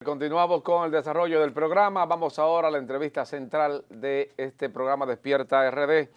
Continuamos con el desarrollo del programa. Vamos ahora a la entrevista central de este programa Despierta RD.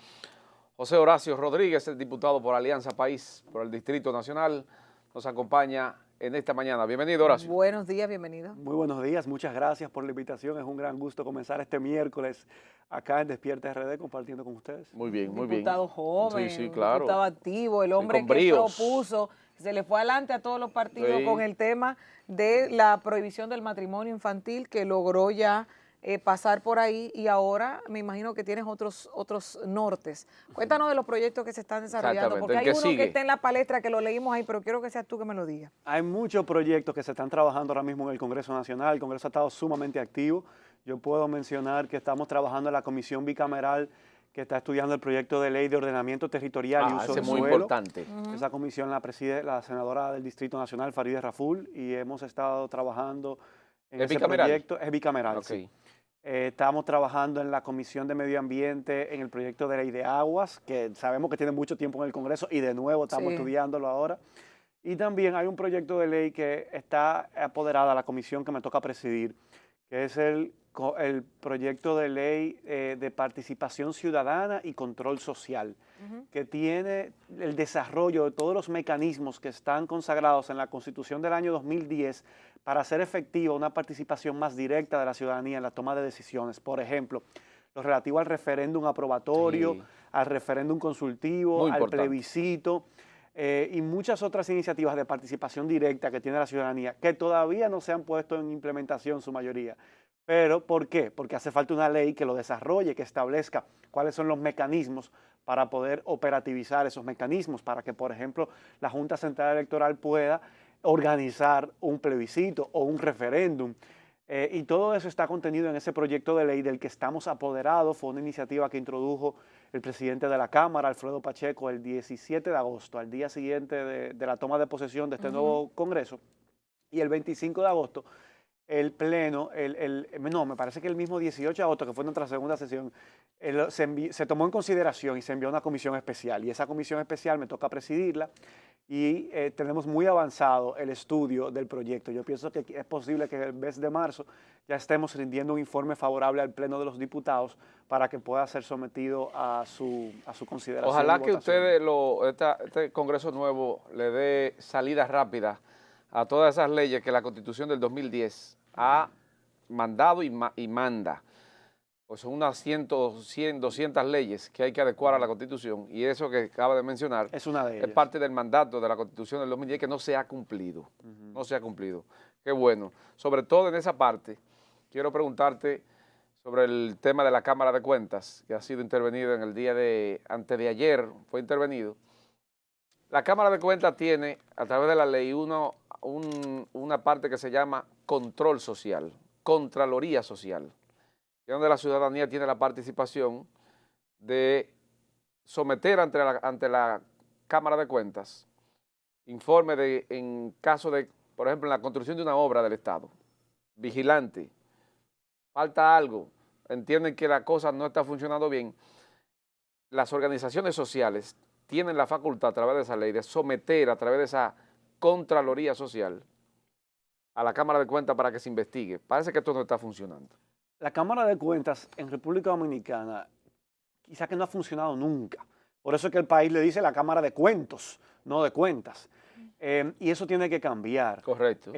José Horacio Rodríguez, el diputado por Alianza País, por el Distrito Nacional, nos acompaña en esta mañana. Bienvenido, Horacio. Buenos días, bienvenido. Muy buenos días, muchas gracias por la invitación. Es un gran gusto comenzar este miércoles acá en Despierta RD compartiendo con ustedes. Muy bien, muy bien. Diputado joven, Sí, claro. diputado activo, el hombre con que bríos. propuso, se le fue adelante a todos los partidos Sí. con el tema de la prohibición del matrimonio infantil, que logró ya pasar por ahí, y ahora me imagino que tienes otros nortes. Cuéntanos de los proyectos que se están desarrollando, porque hay uno que está en la palestra que lo leímos ahí, pero quiero que seas tú que me lo digas. Hay muchos proyectos que se están trabajando ahora mismo en el Congreso Nacional. El Congreso ha estado sumamente activo. Yo puedo mencionar que estamos trabajando en la comisión bicameral que está estudiando el proyecto de ley de ordenamiento territorial y uso Ese del es muy suelo. importante. Esa comisión la preside la senadora del Distrito Nacional, Farideh Raful, y hemos estado trabajando en ¿Es ese bicameral? proyecto. Es bicameral, Ok. sí. Estamos trabajando en la Comisión de Medio Ambiente en el proyecto de ley de aguas, que sabemos que tiene mucho tiempo en el Congreso y de nuevo estamos estudiándolo ahora. Y también hay un proyecto de ley que está apoderada a la comisión que me toca presidir, que es el proyecto de ley de participación ciudadana y control social, que tiene el desarrollo de todos los mecanismos que están consagrados en la Constitución del año 2010 para hacer efectiva una participación más directa de la ciudadanía en la toma de decisiones. Por ejemplo, lo relativo al referéndum aprobatorio, Sí. al referéndum consultivo, Muy al importante. plebiscito y muchas otras iniciativas de participación directa que tiene la ciudadanía, que todavía no se han puesto en implementación su mayoría. Pero, ¿por qué? Porque hace falta una ley que lo desarrolle, que establezca cuáles son los mecanismos para poder operativizar esos mecanismos, para que, por ejemplo, la Junta Central Electoral pueda organizar un plebiscito o un referéndum. Y todo eso está contenido en ese proyecto de ley del que estamos apoderados. Fue una iniciativa que introdujo el presidente de la Cámara, Alfredo Pacheco, el 17 de agosto, al día siguiente de la toma de posesión de este nuevo Congreso. Y el 25 de agosto, el Pleno, no, me parece que el mismo 18 de agosto, que fue nuestra segunda sesión, se tomó en consideración y se envió a una comisión especial. Y esa comisión especial me toca presidirla y tenemos muy avanzado el estudio del proyecto. Yo pienso que es posible que el mes de marzo ya estemos rindiendo un informe favorable al Pleno de los Diputados para que pueda ser sometido a su consideración. Ojalá que votación. ustedes, este Congreso nuevo, le dé salida rápida a todas esas leyes que la Constitución del 2010 ha mandado y manda. Pues son unas 100, 200 leyes que hay que adecuar a la Constitución, y eso que acaba de mencionar Es una de ellas. es parte del mandato de la Constitución del 2010 que no se ha cumplido. No se ha cumplido. Qué bueno. Sobre todo en esa parte, quiero preguntarte sobre el tema de la Cámara de Cuentas, que ha sido intervenido en el día antes de ayer, fue intervenido. La Cámara de Cuentas tiene, a través de la ley, una parte que se llama control social, contraloría social, que es donde la ciudadanía tiene la participación de someter ante la Cámara de Cuentas informe en caso de, por ejemplo, en la construcción de una obra del Estado, vigilante, falta algo, entienden que la cosa no está funcionando bien. Las organizaciones sociales tienen la facultad a través de esa ley de someter a través de esa Contraloría Social a la Cámara de Cuentas para que se investigue. Parece que esto no está funcionando. La Cámara de Cuentas en República Dominicana quizá que no ha funcionado nunca. Por eso es que el país le dice la Cámara de Cuentos, no de cuentas. Y eso tiene que cambiar. Correcto.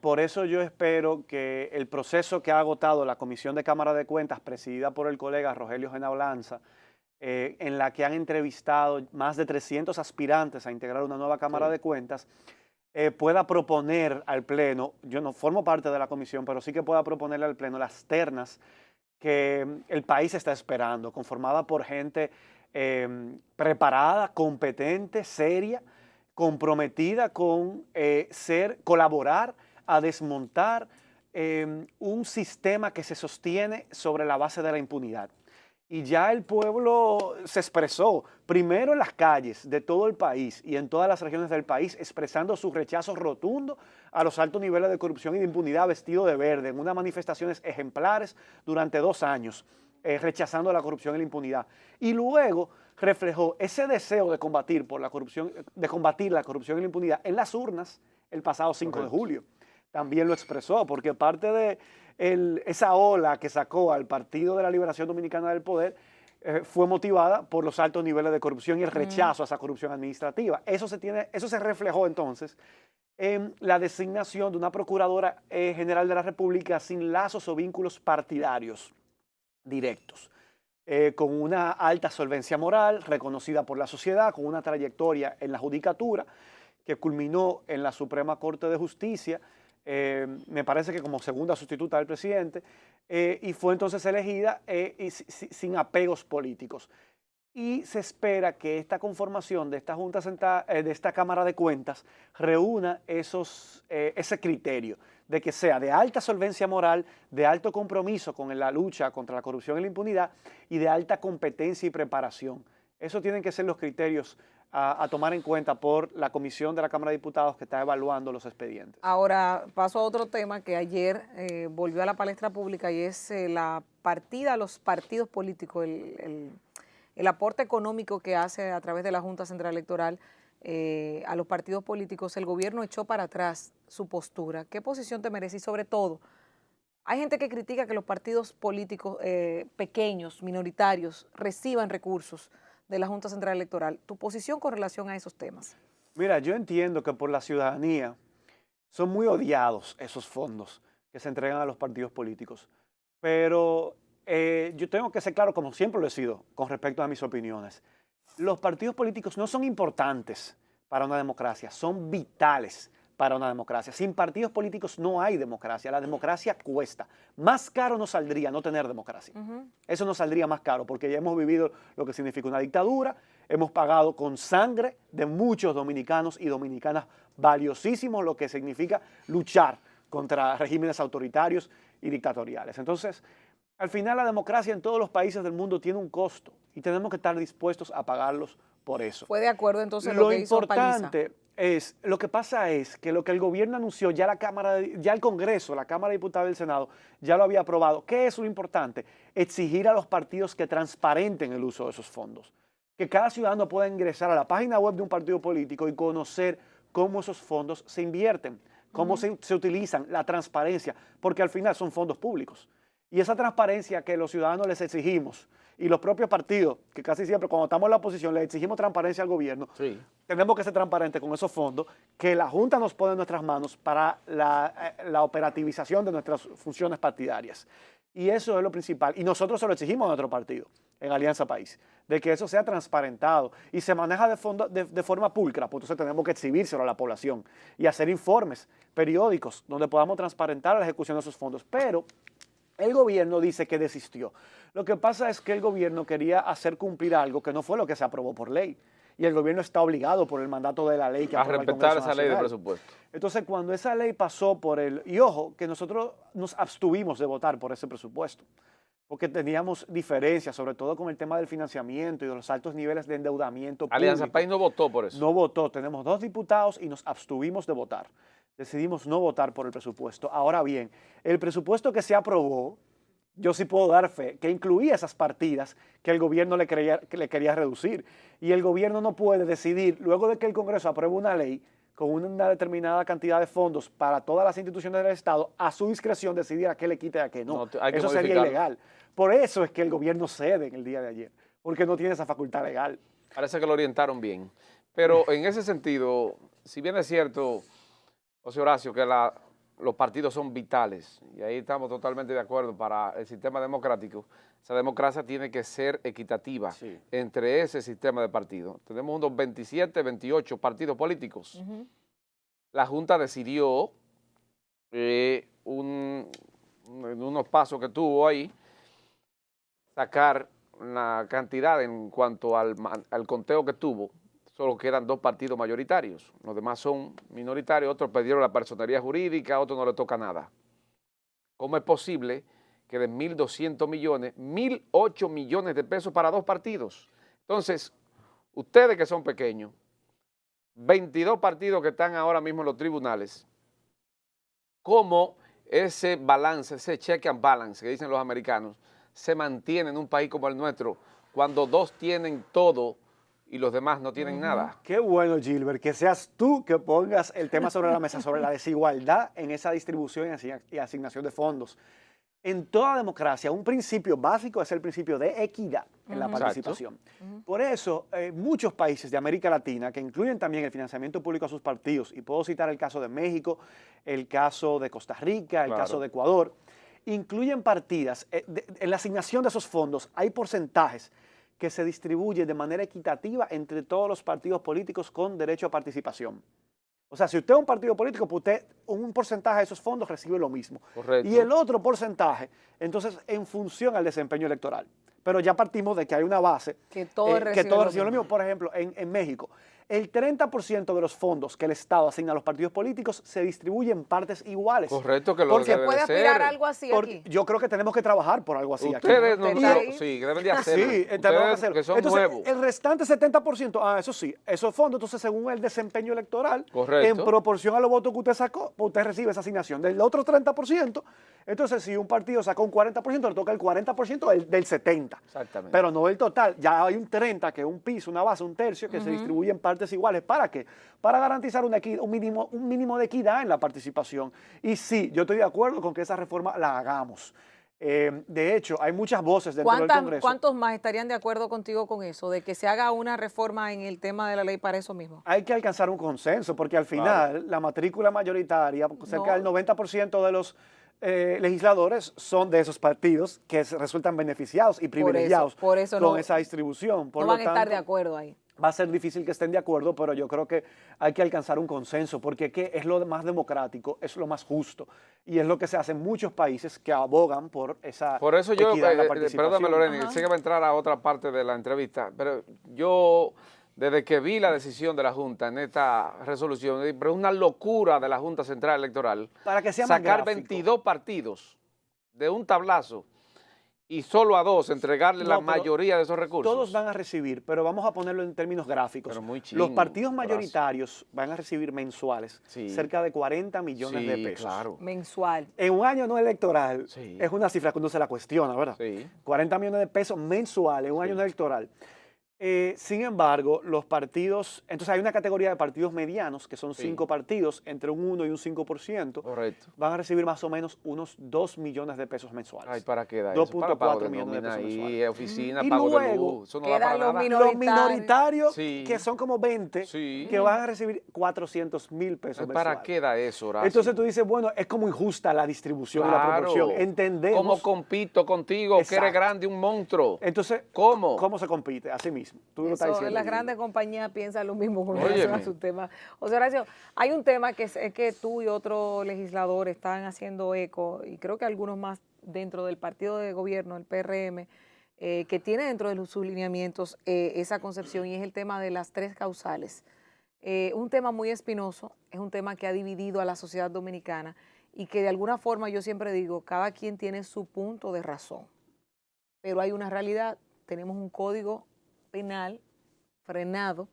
Por eso yo espero que el proceso que ha agotado la Comisión de Cámara de Cuentas, presidida por el colega Rogelio Genaulanza, en la que han entrevistado más de 300 aspirantes a integrar una nueva Cámara de Cuentas, pueda proponer al Pleno, yo no formo parte de la comisión, pero sí que pueda proponerle al Pleno las ternas que el país está esperando, conformada por gente preparada, competente, seria, comprometida con colaborar a desmontar un sistema que se sostiene sobre la base de la impunidad. Y ya el pueblo se expresó, primero en las calles de todo el país y en todas las regiones del país, expresando su rechazo rotundo a los altos niveles de corrupción y de impunidad vestido de verde, en unas manifestaciones ejemplares durante 2 años, rechazando la corrupción y la impunidad. Y luego reflejó ese deseo de combatir la corrupción y la impunidad en las urnas el pasado 5 de julio. también lo expresó, porque parte de esa ola que sacó al Partido de la Liberación Dominicana del poder fue motivada por los altos niveles de corrupción y el rechazo a esa corrupción administrativa. Eso se reflejó entonces en la designación de una Procuradora General de la República sin lazos o vínculos partidarios directos, con una alta solvencia moral, reconocida por la sociedad, con una trayectoria en la judicatura, que culminó en la Suprema Corte de Justicia, me parece que como segunda sustituta del presidente, y fue entonces elegida sin apegos políticos. Y se espera que esta conformación de esta Junta de esta Cámara de Cuentas reúna ese criterio de que sea de alta solvencia moral, de alto compromiso con la lucha contra la corrupción y la impunidad y de alta competencia y preparación. Esos tienen que ser los criterios a tomar en cuenta por la Comisión de la Cámara de Diputados que está evaluando los expedientes. Ahora paso a otro tema que ayer volvió a la palestra pública y es la partida a los partidos políticos, el aporte económico que hace a través de la Junta Central Electoral a los partidos políticos. El gobierno echó para atrás su postura. ¿Qué posición te merece? Y sobre todo, hay gente que critica que los partidos políticos pequeños, minoritarios, reciban recursos de la Junta Central Electoral. ¿Tu posición con relación a esos temas? Mira, yo entiendo que por la ciudadanía son muy odiados esos fondos que se entregan a los partidos políticos, pero yo tengo que ser claro, como siempre lo he sido, con respecto a mis opiniones. Los partidos políticos no son importantes para una democracia, son vitales para una democracia. Sin partidos políticos no hay democracia. La democracia cuesta. Más caro nos saldría no tener democracia. Eso nos saldría más caro porque ya hemos vivido lo que significa una dictadura, hemos pagado con sangre de muchos dominicanos y dominicanas valiosísimos lo que significa luchar contra regímenes autoritarios y dictatoriales. Entonces, al final la democracia en todos los países del mundo tiene un costo y tenemos que estar dispuestos a pagarlos por eso. ¿Fue de acuerdo entonces lo que hizo Paliza? Lo que pasa es que lo que el gobierno anunció, ya el Congreso, la Cámara de Diputados y el Senado, ya lo había aprobado. ¿Qué es lo importante? Exigir a los partidos que transparenten el uso de esos fondos. Que cada ciudadano pueda ingresar a la página web de un partido político y conocer cómo esos fondos se invierten, cómo se utilizan, la transparencia, porque al final son fondos públicos. Y esa transparencia que los ciudadanos les exigimos, y los propios partidos, que casi siempre cuando estamos en la oposición le exigimos transparencia al gobierno, sí, tenemos que ser transparentes con esos fondos que la Junta nos pone en nuestras manos para la operativización de nuestras funciones partidarias. Y eso es lo principal. Y nosotros se lo exigimos a nuestro partido, en Alianza País, de que eso sea transparentado y se maneja de forma pulcra, pues entonces tenemos que exhibírselo a la población y hacer informes periódicos donde podamos transparentar la ejecución de esos fondos. Pero el gobierno dice que desistió. Lo que pasa es que el gobierno quería hacer cumplir algo que no fue lo que se aprobó por ley. Y el gobierno está obligado por el mandato de la ley que aprobó el Congreso Nacional. A respetar esa ley de presupuesto. Entonces, cuando esa ley pasó por y ojo, que nosotros nos abstuvimos de votar por ese presupuesto, porque teníamos diferencias, sobre todo con el tema del financiamiento y de los altos niveles de endeudamiento público. Alianza País no votó por eso. No votó. Tenemos 2 diputados y nos abstuvimos de votar. Decidimos no votar por el presupuesto. Ahora bien, el presupuesto que se aprobó, yo sí puedo dar fe, que incluía esas partidas que el gobierno le quería reducir. Y el gobierno no puede decidir, luego de que el Congreso apruebe una ley con una determinada cantidad de fondos para todas las instituciones del Estado, a su discreción decidir a qué le quita y a qué no. Eso sería ilegal. Por eso es que el gobierno cede en el día de ayer, porque no tiene esa facultad legal. Parece que lo orientaron bien. Pero en ese sentido, si bien es cierto, José Horacio, que los partidos son vitales, y ahí estamos totalmente de acuerdo para el sistema democrático, esa democracia tiene que ser equitativa entre ese sistema de partidos. Tenemos unos 27, 28 partidos políticos. La Junta decidió, en unos pasos que tuvo ahí, sacar una cantidad en cuanto al conteo que tuvo. Solo quedan 2 partidos mayoritarios, los demás son minoritarios, otros perdieron la personería jurídica, a otros no le toca nada. ¿Cómo es posible que de 1.200 millones, 1.008 millones de pesos para 2 partidos? Entonces, ustedes que son pequeños, 22 partidos que están ahora mismo en los tribunales, ¿cómo ese balance, ese check and balance que dicen los americanos, se mantiene en un país como el nuestro, cuando 2 tienen todo y los demás no tienen nada. Qué bueno, Gilbert, que seas tú que pongas el tema sobre la mesa, sobre la desigualdad en esa distribución y asignación de fondos. En toda democracia, un principio básico es el principio de equidad en la participación. Por eso, muchos países de América Latina, que incluyen también el financiamiento público a sus partidos, y puedo citar el caso de México, el caso de Costa Rica, el caso de Ecuador, incluyen partidas. En la asignación de esos fondos hay porcentajes que se distribuyen de manera equitativa entre todos los partidos políticos con derecho a participación. O sea, si usted es un partido político, pues usted un porcentaje de esos fondos recibe lo mismo. Correcto. Y el otro porcentaje, entonces, en función al desempeño electoral. Pero ya partimos de que hay una base Que todos reciben lo mismo. Por ejemplo, en México, el 30% de los fondos que el Estado asigna a los partidos políticos se distribuyen en partes iguales. Correcto, que lo Porque debe puede de aspirar ser. a algo así aquí. Yo creo que tenemos que trabajar por algo así aquí. Ustedes no, ¿Usted está ahí? sí, que deben de hacerlo. Sí, tenemos que Ustedes hacerlo. que son Entonces, nuevos. el restante 70%, eso sí, esos fondos, entonces según el desempeño electoral, Correcto. en proporción a los votos que usted sacó, pues usted recibe esa asignación. Del otro 30%, entonces si un partido sacó un 40%, le toca el 40% del 70%. Exactamente. Pero no el total, ya hay un 30%, que es un piso, una base, un tercio, que se distribuye en partes iguales. ¿Para qué? Para garantizar un mínimo de equidad en la participación. Y sí, yo estoy de acuerdo con que esa reforma la hagamos. De hecho, hay muchas voces dentro del Congreso. ¿Cuántos más estarían de acuerdo contigo con eso, de que se haga una reforma en el tema de la ley para eso mismo? Hay que alcanzar un consenso, porque al final la matrícula mayoritaria, cerca del 90% de los legisladores son de esos partidos que resultan beneficiados y privilegiados por eso con no, esa distribución. Por no lo van a estar tanto, de acuerdo ahí. va a ser difícil que estén de acuerdo, pero yo creo que hay que alcanzar un consenso, porque es lo más democrático, es lo más justo, y es lo que se hace en muchos países que abogan por esa Por eso yo, equidad en la participación. perdóname Lorena, sé que va a entrar a otra parte de la entrevista, pero yo, desde que vi la decisión de la Junta en esta resolución, pero es una locura de la Junta Central Electoral Para que sea más sacar gráfico. 22 partidos de un tablazo y solo a 2 entregarle la No, pero mayoría de esos recursos. Todos van a recibir, pero vamos a ponerlo en términos gráficos. Pero muy chingo, Los partidos brazo. mayoritarios van a recibir mensuales Sí. cerca de 40 millones de pesos. Claro. Mensual. En un año no electoral, Sí. es una cifra que uno se la cuestiona, ¿verdad? Sí. 40 millones de pesos mensuales en un año no electoral. Sin embargo, los partidos, entonces hay una categoría de partidos medianos, que son Sí. 5 partidos, entre un 1 y un 5%, Correcto. van a recibir más o menos unos 2 millones de pesos mensuales. Ay, ¿para qué da eso? 2.4 Para pago de millones de nómina pesos y mensuales. oficina, Y pago de luego luz, eso no da quedan para los nada. Los minoritarios, Sí. que son como 20, Sí. que van a recibir 400,000 pesos Ay, ¿para mensuales. qué da eso, Horacio? Entonces tú dices, bueno, es como injusta la distribución y la Claro. proporción. Entendemos. ¿Cómo compito contigo, que eres Exacto. grande, un monstruo? Entonces, ¿Cómo? ¿Cómo se compite? Así mismo. Tú lo estás Eso, diciendo. las Gilbert. grandes compañías piensan lo mismo con Óyeme. relación a su tema. O sea, Horacio, hay un tema que es que tú y otros legisladores están haciendo eco, y creo que algunos más dentro del partido de gobierno, el PRM, que tiene dentro de sus lineamientos esa concepción, y es el tema de las 3 causales. Un tema muy espinoso, es un tema que ha dividido a la sociedad dominicana y que de alguna forma, yo siempre digo, cada quien tiene su punto de razón, pero hay una realidad, tenemos un código penal frenado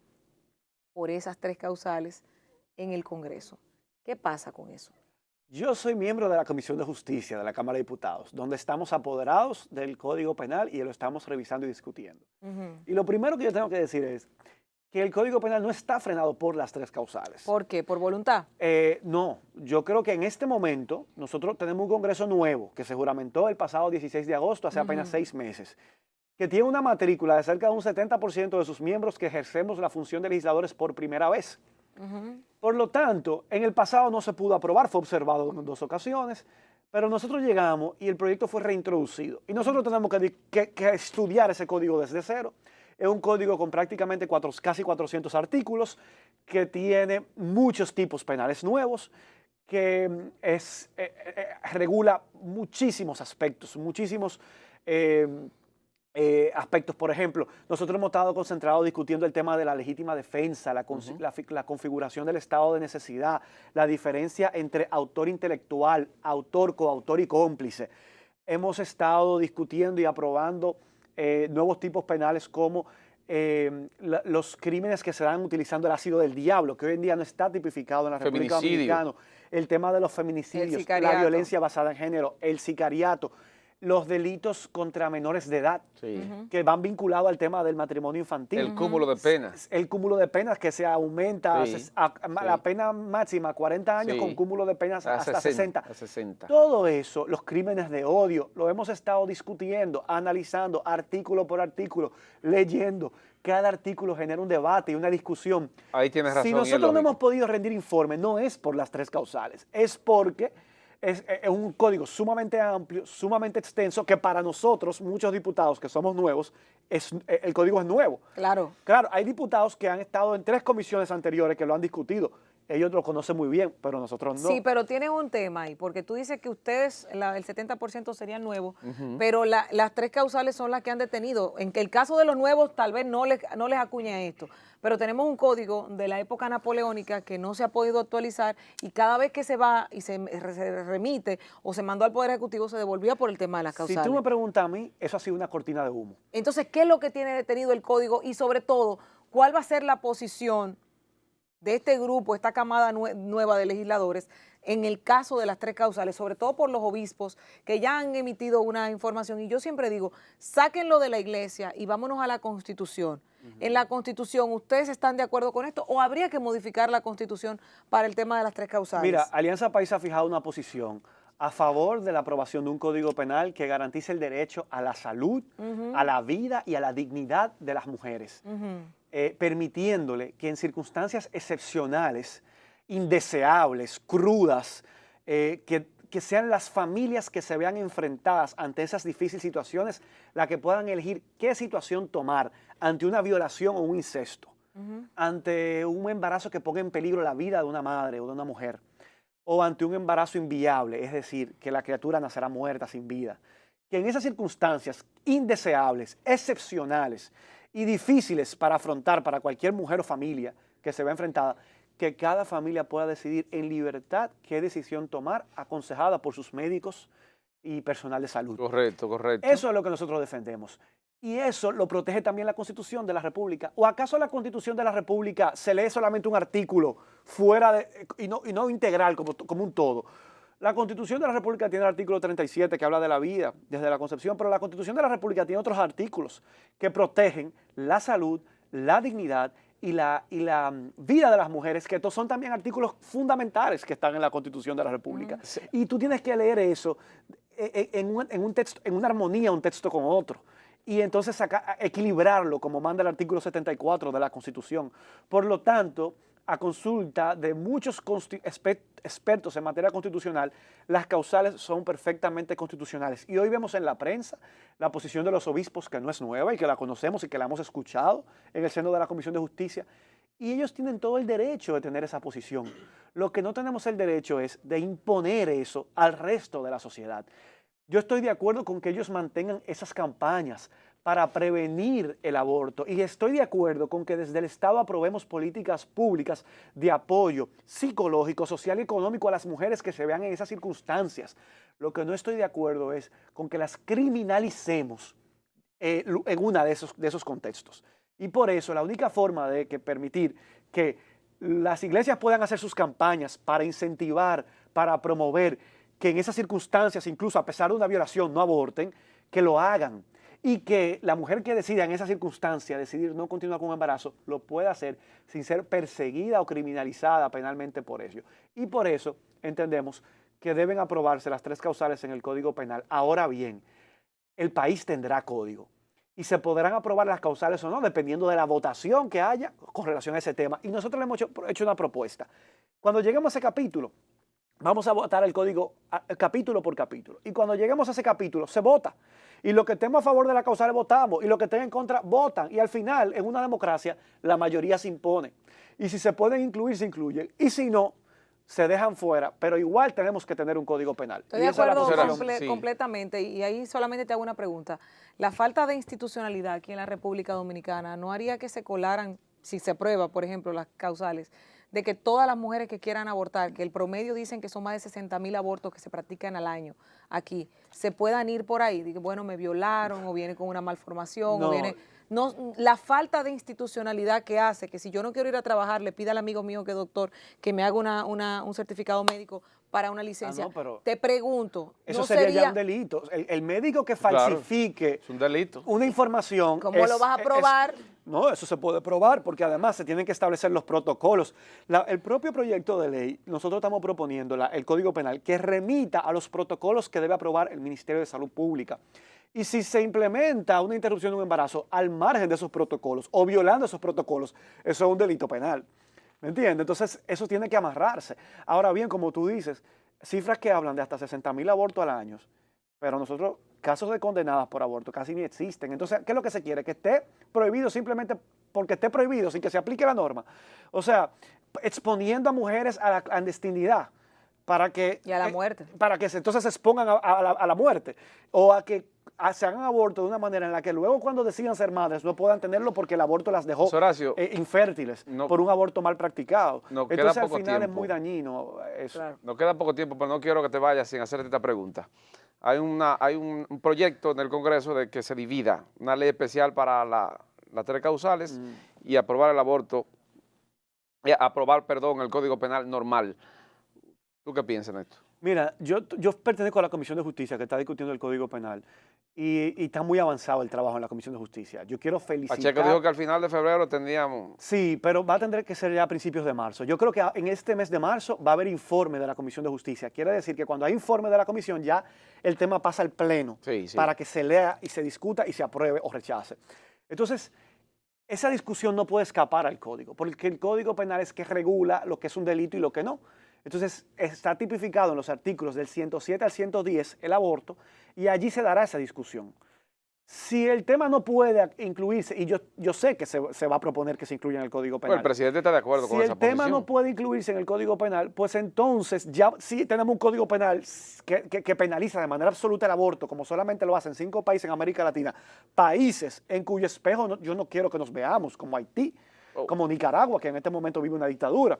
por esas 3 causales en el Congreso. ¿Qué pasa con eso? Yo soy miembro de la Comisión de Justicia de la Cámara de Diputados, donde estamos apoderados del Código Penal y lo estamos revisando y discutiendo. Y lo primero que yo tengo que decir es que el Código Penal no está frenado por las 3 causales. ¿Por qué? ¿Por voluntad? No, yo creo que en este momento nosotros tenemos un Congreso nuevo que se juramentó el pasado 16 de agosto, hace apenas 6 meses, que tiene una matrícula de cerca de un 70% de sus miembros que ejercemos la función de legisladores por primera vez. Por lo tanto, en el pasado no se pudo aprobar, fue observado en 2 ocasiones, pero nosotros llegamos y el proyecto fue reintroducido. Y nosotros tenemos que estudiar ese código desde cero. Es un código con prácticamente casi 400 artículos, que tiene muchos tipos penales nuevos, que regula muchísimos aspectos, muchísimos aspectos. Por ejemplo, nosotros hemos estado concentrados discutiendo el tema de la legítima defensa, la configuración del estado de necesidad, la diferencia entre autor intelectual, autor, coautor y cómplice. Hemos estado discutiendo y aprobando nuevos tipos penales como los crímenes que se dan utilizando el ácido del diablo, que hoy en día no está tipificado en la República Dominicana, el tema de los feminicidios, la violencia basada en género, el sicariato. los delitos contra menores de edad, Sí. que van vinculados al tema del matrimonio infantil. El cúmulo de penas. El cúmulo de penas que se aumenta Sí, la pena máxima a 40 años Sí. con cúmulo de penas hasta 60. A 60. Todo eso, los crímenes de odio, lo hemos estado discutiendo, analizando artículo por artículo, leyendo. Cada artículo genera un debate y una discusión. Ahí tienes razón. Si y es nosotros no lógico. hemos podido rendir informe, no es por las 3 causales, es porque es un código sumamente amplio, sumamente extenso, que para nosotros, muchos diputados que somos nuevos, el código es nuevo. Claro. Claro, hay diputados que han estado en 3 comisiones anteriores que lo han discutido. Ellos lo conocen muy bien, pero nosotros no. Sí, pero tienes un tema ahí, porque tú dices que ustedes, el 70% serían nuevos, pero las 3 causales son las que han detenido. En que el caso de los nuevos tal vez no les acuña esto, pero tenemos un código de la época napoleónica que no se ha podido actualizar y cada vez que se va y se remite o se mandó al Poder Ejecutivo se devolvía por el tema de las causales. Si tú me preguntas a mí, eso ha sido una cortina de humo. Entonces, ¿qué es lo que tiene detenido el código? Y sobre todo, ¿cuál va a ser la posición de este grupo, esta camada nueva de legisladores, en el caso de las 3 causales, sobre todo por los obispos que ya han emitido una información? Y yo siempre digo, sáquenlo de la iglesia y vámonos a la Constitución. En la Constitución, ¿ustedes están de acuerdo con esto o habría que modificar la Constitución para el tema de las 3 causales? Mira, Alianza País ha fijado una posición a favor de la aprobación de un código penal que garantice el derecho a la salud, a la vida y a la dignidad de las mujeres, permitiéndole que en circunstancias excepcionales, indeseables, crudas, que sean las familias que se vean enfrentadas ante esas difíciles situaciones las que puedan elegir qué situación tomar ante una violación o un incesto, ante un embarazo que ponga en peligro la vida de una madre o de una mujer, o ante un embarazo inviable, es decir, que la criatura nacerá muerta sin vida. Que en esas circunstancias indeseables, excepcionales y difíciles para afrontar para cualquier mujer o familia que se vea enfrentada, que cada familia pueda decidir en libertad qué decisión tomar, aconsejada por sus médicos y personal de salud. Correcto, correcto. Eso es lo que nosotros defendemos. Y eso lo protege también la Constitución de la República. ¿O acaso la Constitución de la República se lee solamente un artículo fuera de, y no integral como un todo? La Constitución de la República tiene el artículo 37 que habla de la vida desde la concepción, pero la Constitución de la República tiene otros artículos que protegen la salud, la dignidad y la vida de las mujeres, que estos son también artículos fundamentales que están en la Constitución de la República. Sí. Y tú tienes que leer eso en un texto, en una armonía un texto con otro. Y entonces equilibrarlo como manda el artículo 74 de la Constitución. Por lo tanto, a consulta de muchos expertos en materia constitucional, las causales son perfectamente constitucionales. Y hoy vemos en la prensa la posición de los obispos, que no es nueva y que la conocemos y que la hemos escuchado en el seno de la Comisión de Justicia. Y ellos tienen todo el derecho de tener esa posición. Lo que no tenemos el derecho es de imponer eso al resto de la sociedad. Yo estoy de acuerdo con que ellos mantengan esas campañas para prevenir el aborto y estoy de acuerdo con que desde el Estado aprobemos políticas públicas de apoyo psicológico, social y económico a las mujeres que se vean en esas circunstancias. Lo que no estoy de acuerdo es con que las criminalicemos en uno de esos contextos. Y por eso la única forma de permitir que las iglesias puedan hacer sus campañas para incentivar, para promover que en esas circunstancias, incluso a pesar de una violación, no aborten, que lo hagan. Y que la mujer que decida en esa circunstancia decidir no continuar con un embarazo, lo pueda hacer sin ser perseguida o criminalizada penalmente por ello. Y por eso entendemos que deben aprobarse las 3 causales en el Código Penal. Ahora bien, el país tendrá código. Y se podrán aprobar las causales o no, dependiendo de la votación que haya con relación a ese tema. Y nosotros le hemos hecho una propuesta. Cuando lleguemos a ese capítulo, vamos a votar el código capítulo por capítulo. Y cuando lleguemos a ese capítulo, se vota. Y lo que estemos a favor de la causal votamos. Y lo que estén en contra, votan. Y al final, en una democracia, la mayoría se impone. Y si se pueden incluir, se incluyen. Y si no, se dejan fuera. Pero igual tenemos que tener un código penal. Estoy de acuerdo completamente. Y ahí solamente te hago una pregunta. La falta de institucionalidad aquí en la República Dominicana no haría que se colaran, si se aprueba, por ejemplo, las causales, de que todas las mujeres que quieran abortar, que el promedio dicen que son más de 60.000 abortos que se practican al año aquí, se puedan ir por ahí, de que bueno, me violaron o viene con una malformación o viene... No, la falta de institucionalidad que hace que si yo no quiero ir a trabajar, le pida al amigo mío que es doctor que me haga un certificado médico para una licencia. no, pero te pregunto, eso ¿no sería ya sería un delito. El médico que Claro, falsifique es un delito. una información. cómo lo vas a probar? No, eso se puede probar porque además se tienen que establecer los protocolos. El propio proyecto de ley, nosotros estamos proponiendo el Código Penal que remita a los protocolos que debe aprobar el Ministerio de Salud Pública. Y si se implementa una interrupción de un embarazo al margen de esos protocolos o violando esos protocolos, eso es un delito penal. ¿Me entiendes? Entonces, eso tiene que amarrarse. Ahora bien, como tú dices, cifras que hablan de hasta 60.000 abortos al año, pero nosotros, casos de condenadas por aborto casi ni existen. Entonces, ¿qué es lo que se quiere? Que esté prohibido simplemente porque esté prohibido, sin que se aplique la norma. O sea, exponiendo a mujeres a la clandestinidad para que... Y a la muerte. Para que entonces se expongan a la muerte. O a que se hagan aborto de una manera en la que luego cuando decidan ser madres no puedan tenerlo porque el aborto las dejó Horacio, infértiles por un aborto mal practicado. no queda Entonces al poco final es tiempo. muy dañino eso. Claro. Nos queda poco tiempo, pero no quiero que te vayas sin hacerte esta pregunta. Hay un proyecto en el Congreso de que se divida una ley especial para las 3 causales y aprobar el aborto, el Código Penal normal. ¿Tú qué piensas en esto? Mira, yo pertenezco a la Comisión de Justicia que está discutiendo el Código Penal y está muy avanzado el trabajo en la Comisión de Justicia. Yo quiero felicitar... Pacheco dijo que al final de febrero tendríamos... Sí, pero va a tener que ser ya a principios de marzo. Yo creo que en este mes de marzo va a haber informe de la Comisión de Justicia. Quiere decir que cuando hay informe de la Comisión ya el tema pasa al Pleno para que se lea y se discuta y se apruebe o rechace. Entonces, esa discusión no puede escapar al Código, porque el Código Penal es que regula lo que es un delito y lo que no. Entonces, está tipificado en los artículos del 107 al 110 el aborto y allí se dará esa discusión. Si el tema no puede incluirse, y yo sé que se va a proponer que se incluya en el Código Penal. Bueno, el presidente está de acuerdo con esa posición. Si el tema no puede incluirse en el Código Penal, pues entonces ya sí tenemos un Código Penal que penaliza de manera absoluta el aborto, como solamente lo hacen 5 países en América Latina, países en cuyo espejo yo no quiero que nos veamos, como Haití, como Nicaragua, que en este momento vive una dictadura.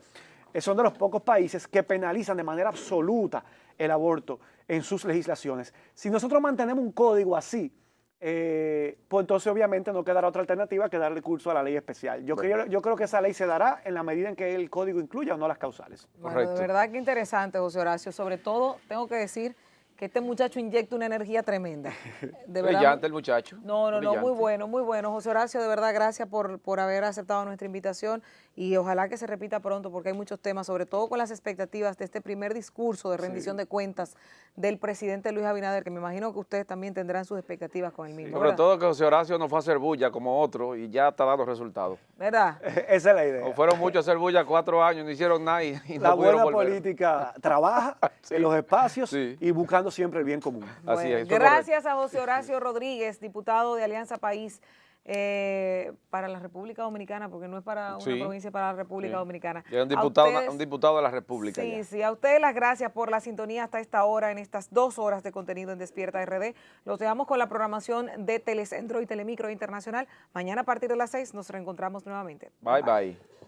Son de los pocos países que penalizan de manera absoluta el aborto en sus legislaciones. Si nosotros mantenemos un código así, pues entonces obviamente no quedará otra alternativa que darle curso a la ley especial. Yo creo que esa ley se dará en la medida en que el código incluya o no las causales. Bueno, Correcto. de verdad que interesante, José Horacio. Sobre todo, tengo que decir que este muchacho inyecta una energía tremenda. De verdad, Brillante el muchacho. No, brillante. muy bueno. José Horacio, de verdad, gracias por haber aceptado nuestra invitación y ojalá que se repita pronto porque hay muchos temas, sobre todo con las expectativas de este primer discurso de rendición de cuentas del presidente Luis Abinader, que me imagino que ustedes también tendrán sus expectativas con el mismo. Sobre ¿verdad? todo que José Horacio no fue a hacer bulla como otro y ya está dando resultados. ¿Verdad? Esa es la idea. O fueron muchos a hacer bulla 4 años, no hicieron nada y La no pudieron buena volver. política trabaja en los espacios Sí. y buscando siempre el bien común. Así Bueno, es, eso es gracias a José Horacio Rodríguez, diputado de Alianza País para la República Dominicana, porque no es para una Sí. provincia, es para la República Sí. Dominicana. Ya un A diputado, ustedes- un diputado de la República. Sí, ya. sí, a ustedes las gracias por la sintonía hasta esta hora, en estas 2 horas de contenido en Despierta RD. Los dejamos con la programación de Telecentro y Telemicro Internacional. Mañana a partir de las 6 nos reencontramos nuevamente. Bye, bye.